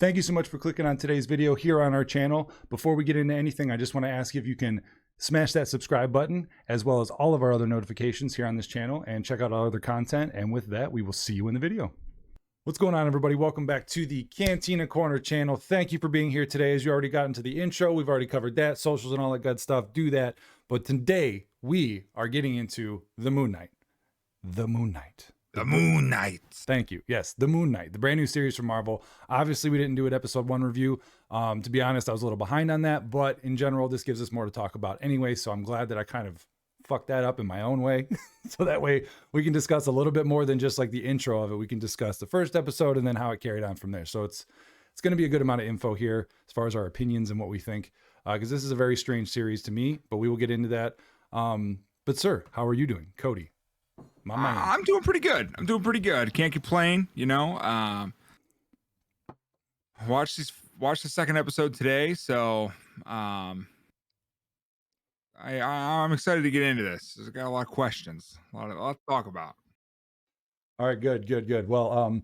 Thank you so much for clicking on today's video here on our channel. Before we get into anything, I just want to ask you if you can smash that subscribe button, as well as all of our other notifications here on this channel, and check out our other content. And with that, we will see you in the video. What's going on, everybody? Welcome back to the Cantina Corner channel. Thank you for being here today. As you already got into the intro, we've already covered that, socials and all that good stuff. Do that. But today, we are getting into the Moon Knight. The Moon Knight. The Moon Knight. Thank you. Yes, the Moon Knight, the brand new series from Marvel. Obviously, we didn't do an episode 1 review. To be honest, I was a little behind on that, but in general, this gives us more to talk about anyway. So I'm glad that I kind of fucked that up in my own way. So that way we can discuss a little bit more than just like the intro of it. We can discuss the first episode and then how it carried on from there. So it's going to be a good amount of info here as far as our opinions and what we think, because this is a very strange series to me, but we will get into that. But sir, how are you doing? Cody? I'm doing pretty good. Can't complain, you know. Watch the second episode today, so I'm excited to get into this. I've got a lot of questions, a lot to talk about. All right, good. Well,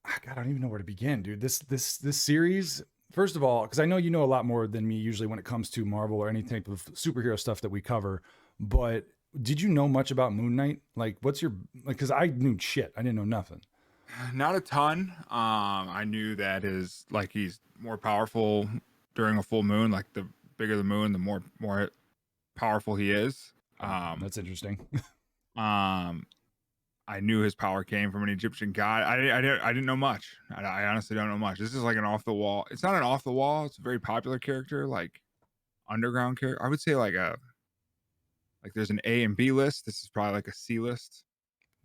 God, I don't even know where to begin, dude. This series, first of all, because I know you know a lot more than me usually when it comes to Marvel or any type of superhero stuff that we cover, but did you know much about Moon Knight? Like, what's your, like, because I knew shit. I didn't know nothing. Not a ton. I knew that he's more powerful during a full moon. Like, the bigger the moon, the more powerful he is. That's interesting. I knew his power came from an Egyptian god. I didn't know much. I honestly don't know much. This is like an off the wall. It's not an off the wall. It's a very popular character, like underground character. I would say like there's an A and B list. This is probably like a C list.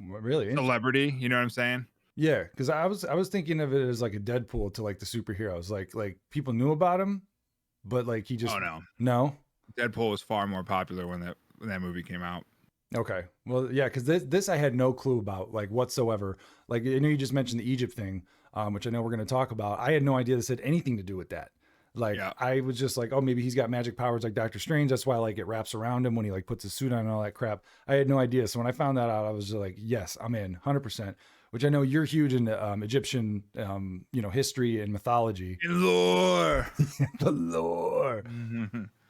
Really? Celebrity. You know what I'm saying? Yeah, because I was thinking of it as like a Deadpool to like the superheroes. Like people knew about him, but like he just no. Deadpool was far more popular when that movie came out. Okay, well, yeah, because this I had no clue about, like, whatsoever. Like, I know you just mentioned the Egypt thing, which I know we're going to talk about. I had no idea this had anything to do with that. Like, yeah. I was just like, oh, maybe he's got magic powers like Doctor Strange. That's why like it wraps around him when he like puts his suit on and all that crap. I had no idea. So when I found that out, I was just like, yes, I'm in 100%. Which I know you're huge into Egyptian, history and mythology. And lore. The lore.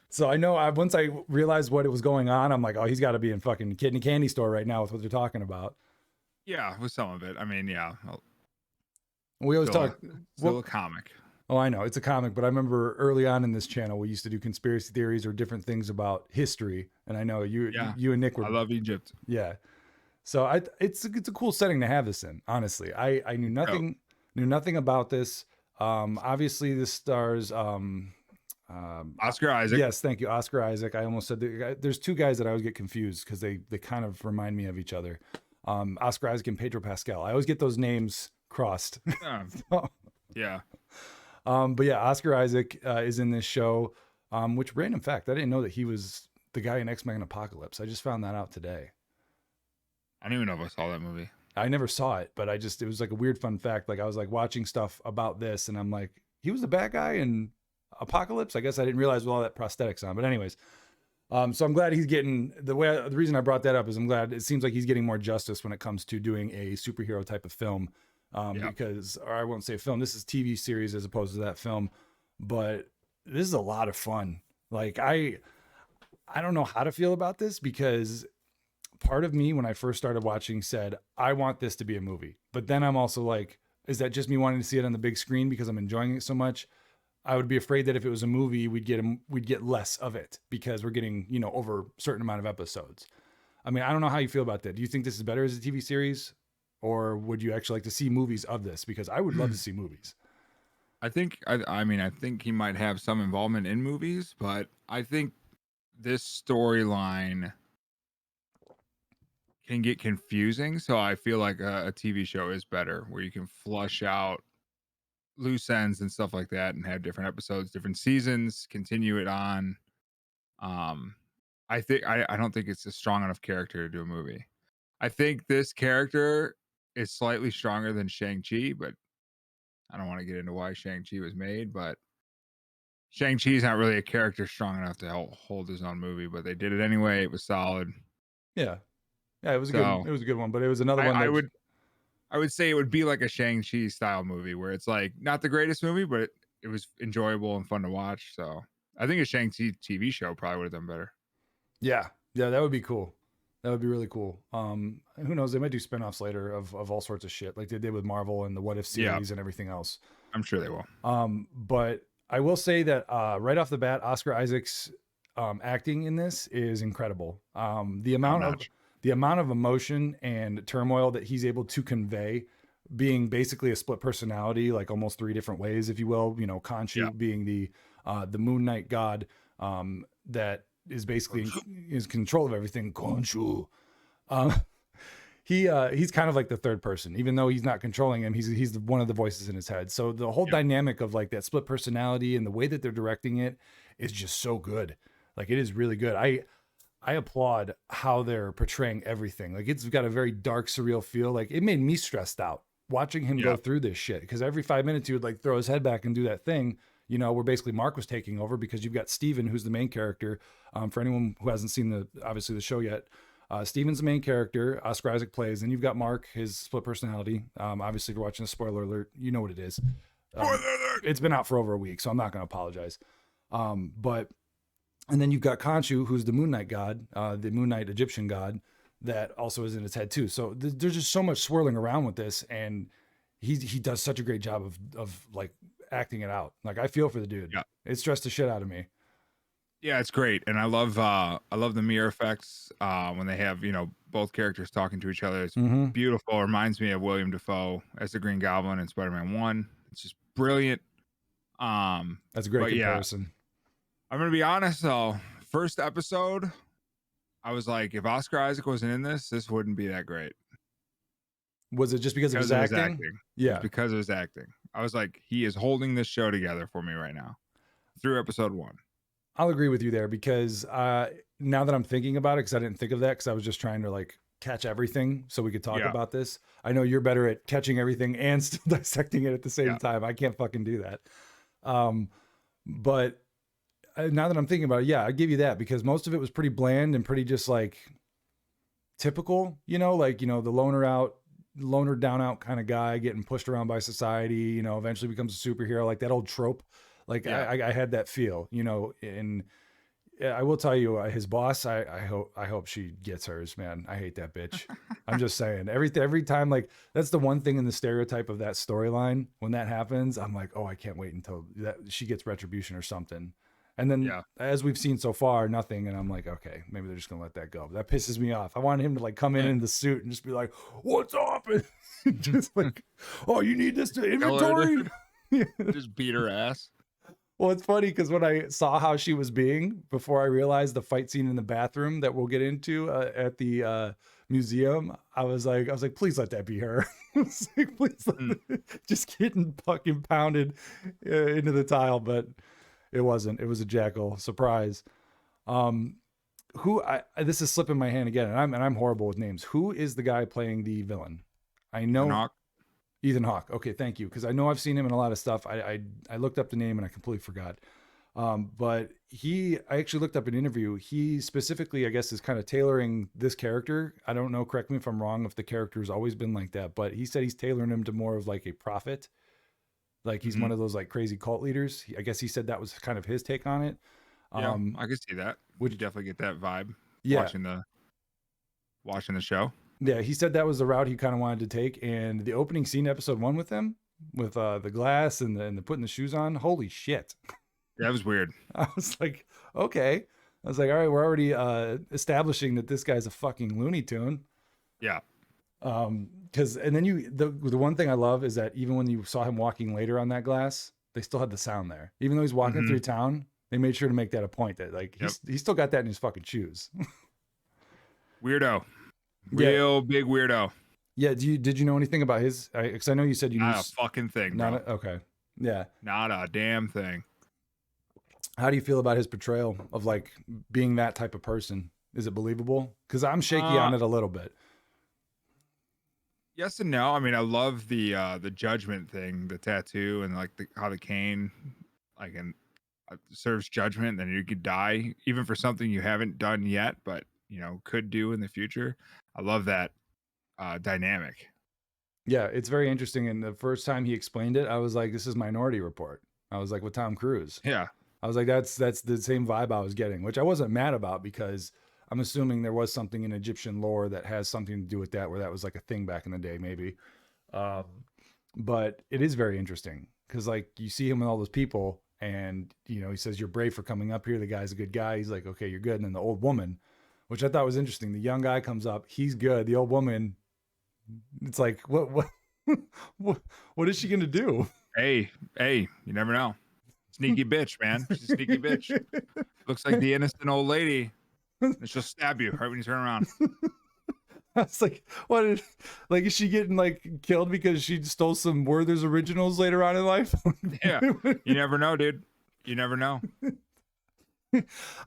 So I know once I realized what it was going on, I'm like, oh, he's got to be in fucking Kid in a Candy Store right now with what they're talking about. Yeah, with some of it. I mean, yeah. We always talk. Still a comic. Oh, I know. It's a comic, but I remember early on in this channel, we used to do conspiracy theories or different things about history. And I know you and Nick were. I love Egypt. Yeah. So it's a cool setting to have this in, honestly. I knew nothing about this. Obviously, this stars Oscar Isaac. Yes, thank you, Oscar Isaac. I almost said there's two guys that I always get confused because they kind of remind me of each other. Oscar Isaac and Pedro Pascal. I always get those names crossed. Yeah. But yeah, Oscar Isaac is in this show. Which, random fact, I didn't know that he was the guy in X-Men Apocalypse. I just found that out today. I don't even know if I saw that movie. I never saw it, but it was like a weird fun fact. Like I was like watching stuff about this and I'm like, he was the bad guy in Apocalypse. I guess I didn't realize with all that prosthetics on, but anyways, so I'm glad he's getting the reason I brought that up is I'm glad it seems like he's getting more justice when it comes to doing a superhero type of film. Because, or I won't say film, this is TV series as opposed to that film, but this is a lot of fun. Like I don't know how to feel about this because part of me, when I first started watching, said, I want this to be a movie. But then I'm also like, is that just me wanting to see it on the big screen because I'm enjoying it so much? I would be afraid that if it was a movie, we'd get less of it because we're getting, over a certain amount of episodes. I mean, I don't know how you feel about that. Do you think this is better as a TV series? Or would you actually like to see movies of this? Because I would love to see movies. I think he might have some involvement in movies, but I think this storyline can get confusing. So I feel like a TV show is better where you can flush out loose ends and stuff like that and have different episodes, different seasons, continue it on. I don't think it's a strong enough character to do a movie. I think this character is slightly stronger than Shang-Chi, but I don't want to get into why Shang-Chi was made, but Shang-Chi is not really a character strong enough to hold his own movie, but they did it anyway. It was solid. Yeah. Yeah, it was a good one, but it was another one. I would say it would be like a Shang-Chi style movie where it's like not the greatest movie, but it was enjoyable and fun to watch. So I think a Shang-Chi TV show probably would have done better. Yeah, yeah, that would be cool. That would be really cool. Who knows? They might do spinoffs later of all sorts of shit, like they did with Marvel and the What If Yeah, series and everything else. I'm sure they will. But I will say that right off the bat, Oscar Isaac's acting in this is incredible. Top notch. The amount of emotion and turmoil that he's able to convey, being basically a split personality, like almost three different ways, if you will. You know, Khonshu Yeah. being the Moon Knight god that is basically in control of everything. Khonshu. Um, he's kind of like the third person, even though he's not controlling him. He's one of the voices in his head. So the whole dynamic of like that split personality and the way that they're directing it is just so good. Like it is really good. I applaud how they're portraying everything. Like it's got a very dark, surreal feel. Like it made me stressed out watching him go through this shit, because every 5 minutes he would like throw his head back and do that thing, you know, where basically Mark was taking over, because you've got Steven, who's the main character. For anyone who hasn't seen the show yet, Steven's the main character. Oscar Isaac plays. Then you've got Mark, his split personality. Obviously, if you're watching a spoiler alert, you know what it is. It's been out for over a week, so I'm not going to apologize. But and then you've got Khonshu, who's the Moon Knight god, the Moon Knight Egyptian god, that also is in his head too. So there's just so much swirling around with this, and he does such a great job of like acting it out. Like I feel for the dude. Yeah. It stressed the shit out of me. Yeah, it's great, and I love the mirror effects when they have both characters talking to each other. It's beautiful. It reminds me of William Dafoe as the Green Goblin in Spider-Man 1. It's just brilliant. That's a great comparison. Yeah, I'm gonna be honest though. First episode, I was like, if Oscar Isaac wasn't in this wouldn't be that great. Was it just because of his acting? Yeah, it's because of his acting. I was like, he is holding this show together for me right now through episode 1. I'll agree with you there, because now that I'm thinking about it, because I didn't think of that, because I was just trying to like catch everything so we could talk about this. I know you're better at catching everything and still dissecting it at the same time. I can't fucking do that. But now that I'm thinking about it, yeah, I give you that, because most of it was pretty bland and pretty just like typical, like, the loner down out kind of guy getting pushed around by society, eventually becomes a superhero, like that old trope. Like I had that feel, and I will tell you, his boss, I hope she gets hers, man. I hate that bitch. I'm just saying, every time, like that's the one thing in the stereotype of that storyline. When that happens, I'm like, oh, I can't wait until that she gets retribution or something. And then as we've seen so far, nothing. And I'm like, okay, maybe they're just gonna let that go. But that pisses me off. I wanted him to like come in the suit and just be like, what's up? And just like, oh, you need this to inventory. Just beat her ass. Well, it's funny because when I saw how she was being, before I realized the fight scene in the bathroom that we'll get into at the museum, I was like, please let that be her. I was like, please just getting fucking pounded into the tile, but it wasn't. It was a jackal. Surprise. This is slipping my hand again, and I'm horrible with names. Who is the guy playing the villain? I know. Ethan Hawke. Okay, thank you. Because I know I've seen him in a lot of stuff. I looked up the name and I completely forgot. But I actually looked up an interview. He specifically, I guess, is kind of tailoring this character. I don't know, correct me if I'm wrong, if the character's always been like that, but he said he's tailoring him to more of like a prophet. Like he's one of those like crazy cult leaders. I guess he said that was kind of his take on it. Yeah, I could see that. Would you definitely get that vibe watching the show? Yeah, he said that was the route he kind of wanted to take. And the opening scene, episode 1 with him, with the glass and the putting the shoes on, holy shit. Yeah, that was weird. I was like, okay. I was like, all right, we're already establishing that this guy's a fucking Looney Tune. Yeah. And then the one thing I love is that even when you saw him walking later on that glass, they still had the sound there. Even though he's walking through town, they made sure to make that a point that like he still got that in his fucking shoes. Weirdo. Real big weirdo. Yeah. Did you know anything about his? Because I know you said you not a fucking thing. Okay. Yeah. Not a damn thing. How do you feel about his portrayal of like being that type of person? Is it believable? Because I'm shaky on it a little bit. Yes and no. I mean, I love the judgment thing, the tattoo, and like how the cane like serves judgment. Then you could die even for something you haven't done yet, but could do in the future. I love that dynamic. Yeah, it's very interesting. And the first time he explained it, I was like, this is Minority Report. I was like, with Tom Cruise. Yeah. I was like, that's the same vibe I was getting, which I wasn't mad about because I'm assuming there was something in Egyptian lore that has something to do with that, where that was like a thing back in the day, maybe. Um, but it is very interesting because like you see him with all those people, and you know he says you're brave for coming up here. The guy's a good guy. He's like, okay, you're good. And then the old woman, which I thought was interesting. The young guy comes up, he's good. The old woman, it's like, what, what is she gonna do? Hey, you never know. Sneaky bitch, man. She's a sneaky bitch. Looks like the innocent old lady. And she'll stab you right when you turn around. I was like, what is, like, is she getting like killed because she stole some Werther's originals later on in life? Yeah. You never know, dude. You never know.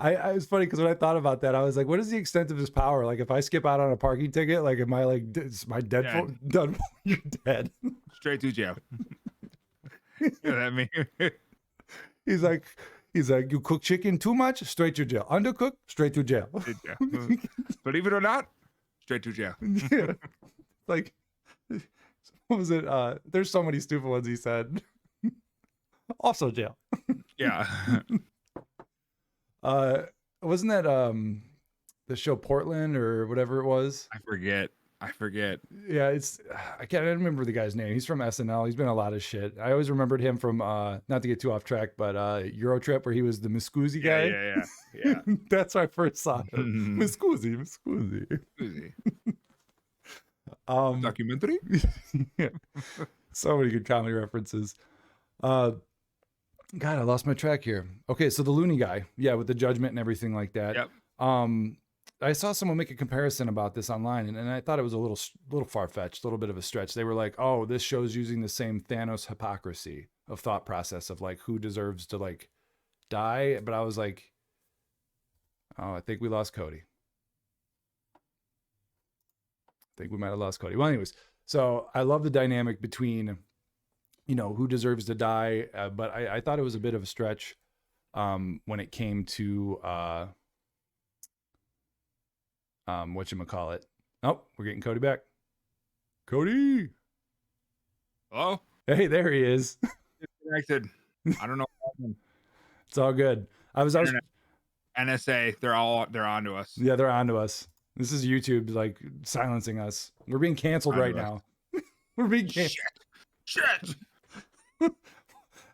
I it's funny because when I thought about that, I was like, what is the extent of his power? Like, if I skip out on a parking ticket, like, am I like, is my dead? Done? You're dead. Straight to jail. You know what I mean? He's like, you cook chicken too much, straight to jail. Undercook, straight to jail. Believe it or not, straight to jail. Yeah. Like, what was it? There's so many stupid ones he said. Also jail. Yeah. Wasn't that the show Portland or whatever it was? I forget. Yeah, I can't remember the guy's name. He's from SNL. He's been in a lot of shit. I always remembered him from not to get too off track, but Eurotrip, where he was the Miscusi guy. Yeah. That's where I first saw him. Miscusi. Documentary? Yeah. So many good comedy references. God, I lost my track here. Okay, so the loony guy, yeah, with the judgment and everything like that. Yep. I saw someone make a comparison about this online, and I thought it was a little far-fetched, a little bit of a stretch. They were like, "Oh, this show's using the same Thanos hypocrisy of thought process of like who deserves to like die." But I was like, "Oh, I think we lost Cody. I think we might have lost Cody." Well, anyways, so I love the dynamic between, you know, who deserves to die, but I thought it was a bit of a stretch when it came to whatchamacallit. Oh, we're getting Cody back. Cody. Hello? Hey, there he is. Disconnected. I don't know what happened. It's all good. I was NSA, they're onto us. Yeah, they're onto us. This is YouTube like silencing us. We're being canceled right now. We're being canceled. Shit.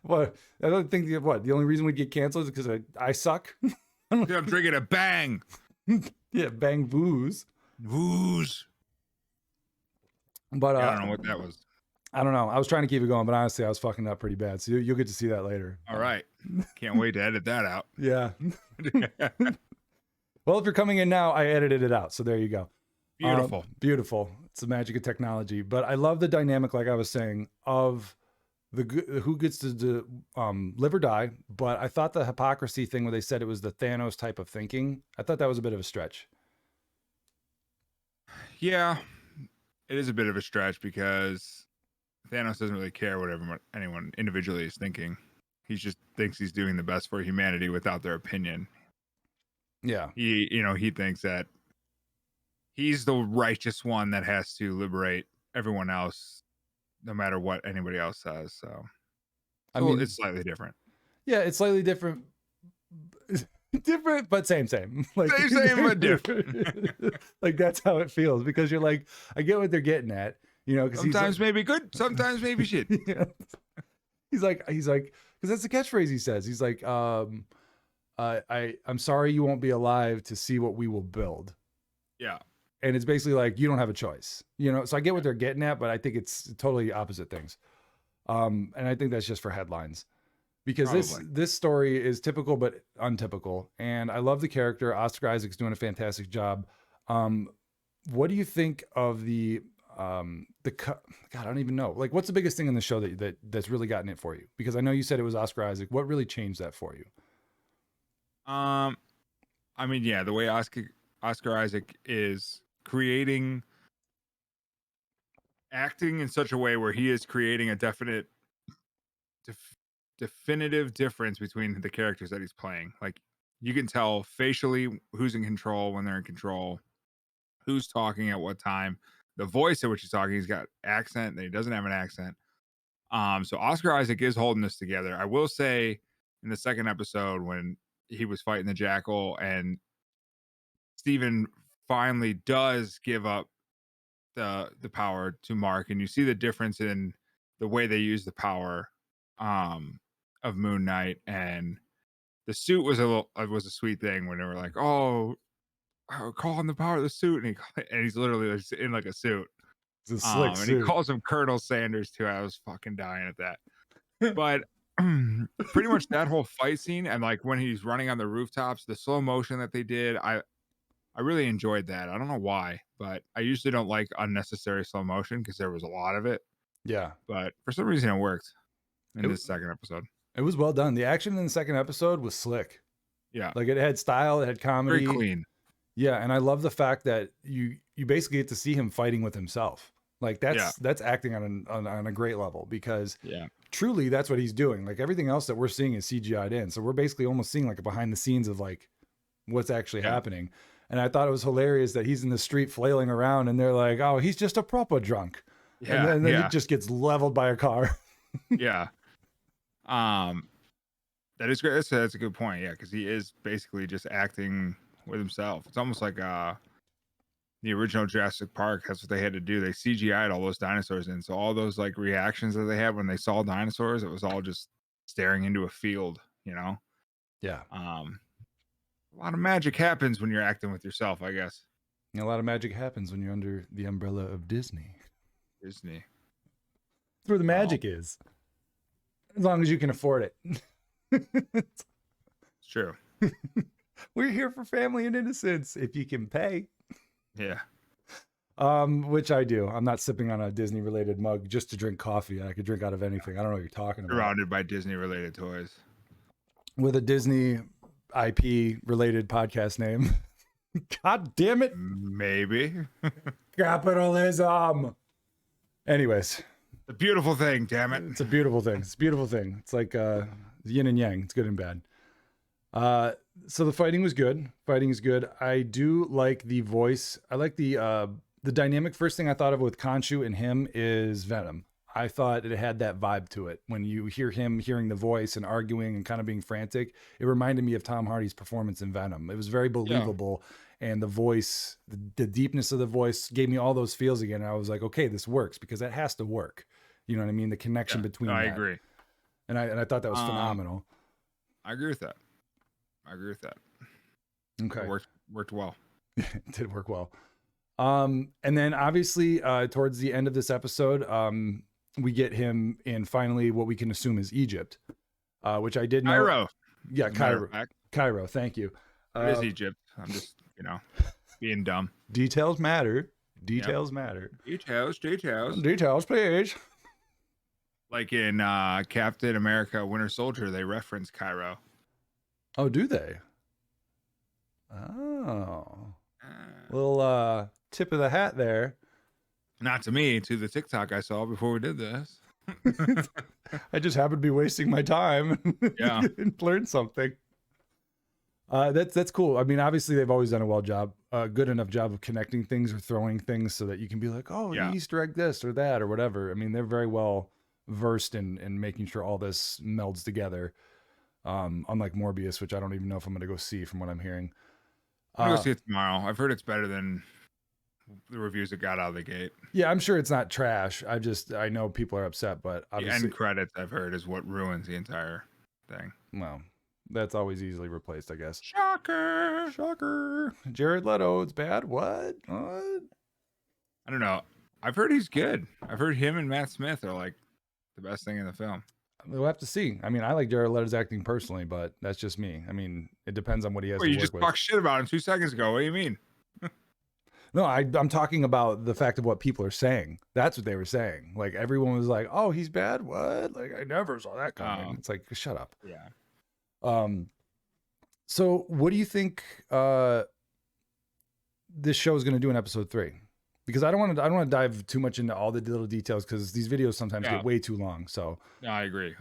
What? I don't think the only reason we get canceled is because I suck. I'm drinking a Bang. Yeah, Bang booze. But I don't know what that was. I don't know. I was trying to keep it going, but honestly, I was fucking up pretty bad. So you'll get to see that later. All right. Can't wait to edit that out. Yeah. Well, if you're coming in now, I edited it out. So there you go. Beautiful. Beautiful. It's the magic of technology. But I love the dynamic, like I was saying, of who gets to live or die. But I thought the hypocrisy thing where they said it was the Thanos type of thinking, I thought that was a bit of a stretch. Yeah, it is a bit of a stretch because Thanos doesn't really care what anyone individually is thinking. He just thinks he's doing the best for humanity without their opinion. Yeah. He thinks that he's the righteous one that has to liberate everyone else, no matter what anybody else says. So I mean, it's slightly different. Yeah, it's slightly different. Different, but same. Like same, but different. Like that's how it feels because you're like, I get what they're getting at, you know. Because sometimes maybe good, sometimes maybe shit. Yeah. He's like, because that's the catchphrase he says. He's like, I'm sorry you won't be alive to see what we will build. Yeah. And it's basically like you don't have a choice, you know. So I get what they're getting at, but I think it's totally opposite things. And I think that's just for headlines. Because this story is typical but untypical, and I love the character. Oscar Isaac's doing a fantastic job. What do you think of the God? I don't even know. Like, what's the biggest thing in the show that's really gotten it for you? Because I know you said it was Oscar Isaac. What really changed that for you? I mean, yeah, the way Oscar Isaac is acting in such a way where he is creating a definitive difference between the characters that he's playing. Like, you can tell facially who's in control when they're in control, who's talking at what time. the voice at which he's talking. He's got accent, then he doesn't have an accent. So Oscar Isaac is holding this together. I will say, in the second episode when he was fighting the jackal and Steven finally does give up the power to Mark, and you see the difference in the way they use the power of Moon Knight, and the suit was was a sweet thing when they were like, "Oh, call on the power of the suit," and he's literally just in like a suit. It's a slick And he suit. calls him Colonel Sanders too. I was fucking dying at that. But pretty much that whole fight scene and like when he's running on the rooftops, the slow motion that they did, I really enjoyed that. I don't know why, but I usually don't like unnecessary slow motion because there was a lot of it. Yeah. But for some reason, it worked in It, this second episode. it was well done. The action in the second episode was slick. Yeah, Like it had style, it had comedy. very clean. Yeah, and I love the fact that you basically get to see him fighting with himself. Like that's acting on a great level because Yeah, truly that's what he's doing. Like everything else that we're seeing is CGI'd in. So we're basically almost seeing like a behind the scenes of like what's actually happening. And I thought it was hilarious that he's in the street flailing around and they're like, "Oh, he's just a proper drunk." yeah, And then yeah, he just gets leveled by a car. yeah. That is great. That's a good point. Yeah, because he is basically just acting with himself. It's almost like the original Jurassic Park. That's what they had to do. They CGI'd all those dinosaurs in. So all those like reactions that they had when they saw dinosaurs, it was all just staring into a field, you know? Yeah. A lot of magic happens when you're acting with yourself, I guess. A lot of magic happens when you're under the umbrella of Disney. Disney. That's where the magic is. As long as you can afford it. It's true. We're here for family and innocence if you can pay. Yeah. Which I do. I'm not sipping on a Disney related mug just to drink coffee. I could drink out of anything. I don't know what you're talking about. Surrounded by Disney related toys. With a Disney IP related podcast name. God damn it. Maybe. Capitalism. Anyways. The beautiful thing, damn it. It's a beautiful thing. It's a beautiful thing. It's like yin and yang. It's good and bad. So the fighting was good. Fighting is good. I do like the voice. I like the dynamic. First thing I thought of with Khonshu and him is Venom. I thought it had that vibe to it. When you hear him hearing the voice and arguing and kind of being frantic, it reminded me of Tom Hardy's performance in Venom. It was very believable. Yeah. And the voice, the deepness of the voice gave me all those feels again. And I was like, okay, this works because that has to work. You know what I mean? The connection between I that. agree. And I thought that was phenomenal. I agree with that. Okay. It worked well. It did work well. And then obviously towards the end of this episode, we get him in finally what we can assume is Egypt, which I did know. Cairo. Yeah, Cairo. Cairo. Thank you. It is Egypt. I'm just, being dumb. Details matter. Details matter. Details, please. Like in Captain America Winter Soldier, they reference Cairo. Oh, do they? Oh. Little tip of the hat there. Not to me, to the TikTok I saw before we did this. I just happened to be wasting my time. Yeah. And learn something. That's cool. I mean, obviously they've always done a good enough job of connecting things or throwing things so that you can be like, oh, Easter egg this or that or whatever. I mean, they're very well versed in making sure all this melds together. Unlike Morbius, which I don't even know if I'm going to go see from what I'm hearing. I'm going to see it tomorrow. I've heard it's better than the reviews that got out of the gate. Yeah, I'm sure it's not trash. I know people are upset, but obviously the end credits I've heard is what ruins the entire thing. Well, that's always easily replaced, I guess. Shocker. Jared Leto, it's bad. What? I don't know. I've heard he's good. I've heard him and Matt Smith are like the best thing in the film. We'll have to see. I mean, I like Jared Leto's acting personally, but that's just me. I mean, it depends on what he has to work with. You just talked shit about him 2 seconds ago. What do you mean? No, I'm talking about the fact of what people are saying. That's what they were saying. Like everyone was like, "Oh, he's bad." What? Like I never saw that coming. It's like, shut up. Yeah. So what do you think this show is going to do in episode 3? Because I don't want to dive too much into all the little details because these videos sometimes get way too long. So no, I agree.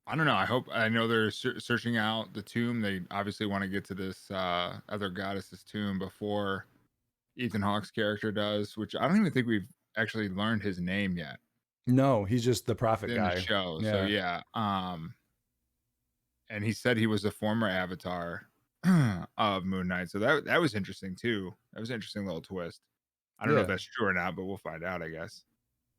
I don't know. I know they're searching out the tomb. They obviously want to get to this other goddess's tomb before Ethan Hawke's character does, which I don't even think we've actually learned his name yet No, he's just the prophet in the guy. show. So Yeah. yeah, and he said he was a former avatar of Moon Knight. So that was interesting too. That was an interesting little twist. I don't know if Yeah. that's true or not, but we'll find out, I guess.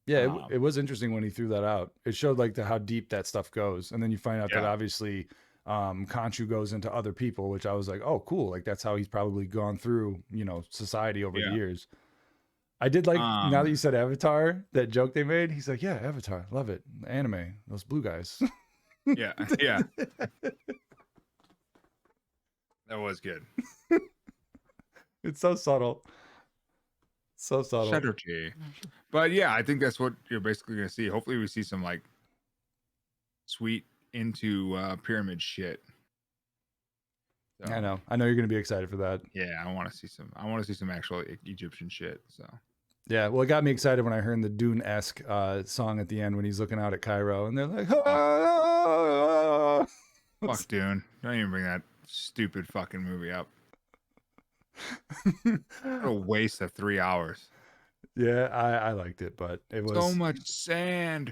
Yeah, Um, it was interesting when he threw that out. It showed like how deep that stuff goes, and then you find out that yeah, obviously Khonshu goes into other people, which I was like, oh, cool. Like that's how he's probably gone through, society over the yeah. years. I did like now that Um, you said Avatar, that joke they made. He's like, yeah, Avatar, love it, anime, those blue guys. yeah, yeah. That was good. It's so subtle, so subtle. Shadow G. But yeah, I think that's what you're basically gonna see. Hopefully, we see some like sweet into pyramid shit. So, I know you're gonna be excited for that. yeah, I want to see some. I want to see some actual Egyptian shit. So Yeah, well, it got me excited when I heard the Dune-esque song at the end when he's looking out at Cairo, and they're like, fuck, Dune. Don't even bring that stupid fucking movie up. What a waste of 3 hours. Yeah, I liked it, but it was So much sand.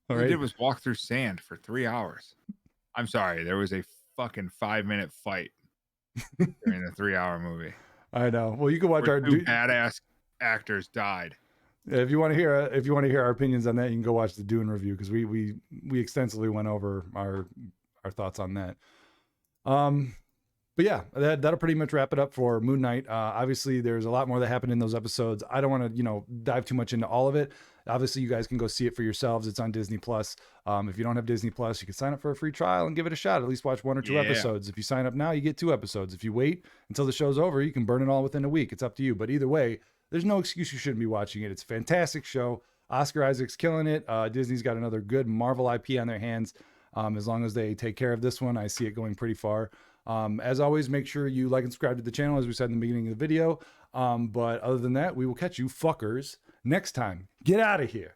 all All I right. did was walk through sand for 3 hours. I'm sorry, there was a fucking 5-minute fight during the 3-hour movie. I know. Well, you can watch Where our two badass actors died. if you want to hear our opinions on that, you can go watch the Dune review because we extensively went over our thoughts on that. But yeah, that'll pretty much wrap it up for Moon Knight. Obviously, there's a lot more that happened in those episodes. I don't want to, dive too much into all of it. Obviously, you guys can go see it for yourselves. It's on Disney Plus. If you don't have Disney Plus, you can sign up for a free trial and give it a shot. At least watch 1 or 2 episodes. If you sign up now, you get 2 episodes. If you wait until the show's over, you can burn it all within a week. It's up to you. But either way, there's no excuse you shouldn't be watching it. It's a fantastic show. Oscar Isaac's killing it. Disney's got another good Marvel IP on their hands. As long as they take care of this one, I see it going pretty far. As always, make sure you like and subscribe to the channel, as we said in the beginning of the video. But other than that, we will catch you fuckers next time. Get out of here.